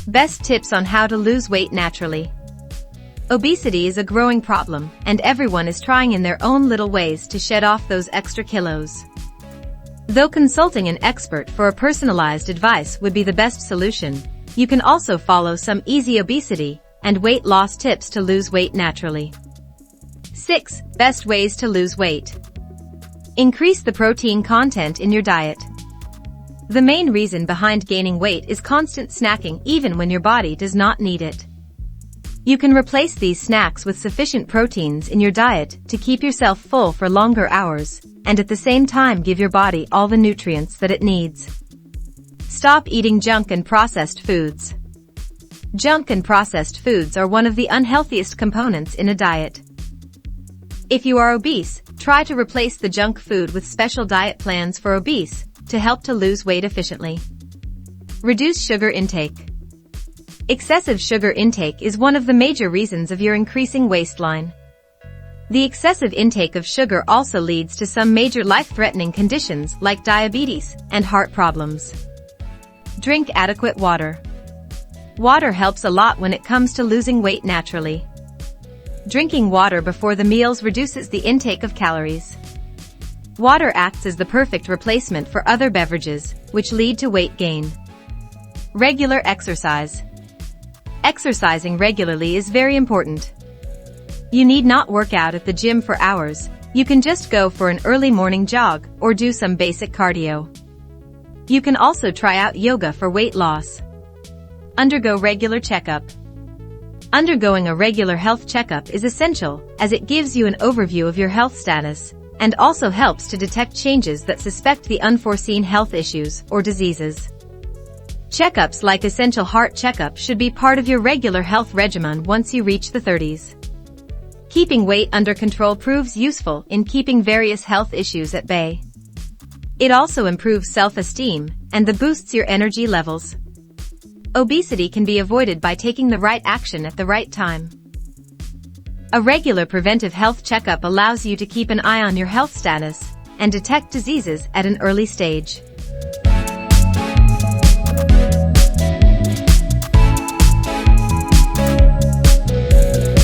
Best tips on how to lose weight naturally. Obesity is a growing problem, and everyone is trying in their own little ways to shed off those extra kilos. Though consulting an expert for a personalized advice would be the best solution, you can also follow some easy obesity and weight loss tips to lose weight naturally. 6. Best ways to lose weight. Increase the protein content in your diet. The main reason behind gaining weight is constant snacking even when your body does not need it. You can replace these snacks with sufficient proteins in your diet to keep yourself full for longer hours, and at the same time give your body all the nutrients that it needs. Stop eating junk and processed foods. Junk and processed foods are one of the unhealthiest components in a diet. If you are obese, try to replace the junk food with special diet plans for obese to help to lose weight efficiently. Reduce sugar intake. Excessive sugar intake is one of the major reasons of your increasing waistline. The excessive intake of sugar also leads to some major life-threatening conditions like diabetes and heart problems. Drink adequate water. Water helps a lot when it comes to losing weight naturally. Drinking water before the meals reduces the intake of calories. Water acts as the perfect replacement for other beverages, which lead to weight gain. Regular exercise. Exercising regularly is very important. You need not work out at the gym for hours. You can just go for an early morning jog or do some basic cardio. You can also try out yoga for weight loss. Undergo regular checkup. Undergoing a regular health checkup is essential as it gives you an overview of your health status and also helps to detect changes that suspect the unforeseen health issues or diseases. Checkups like essential heart checkup should be part of your regular health regimen once you reach the 30s. Keeping weight under control proves useful in keeping various health issues at bay. It also improves self-esteem and boosts your energy levels. Obesity can be avoided by taking the right action at the right time. A regular preventive health checkup allows you to keep an eye on your health status and detect diseases at an early stage.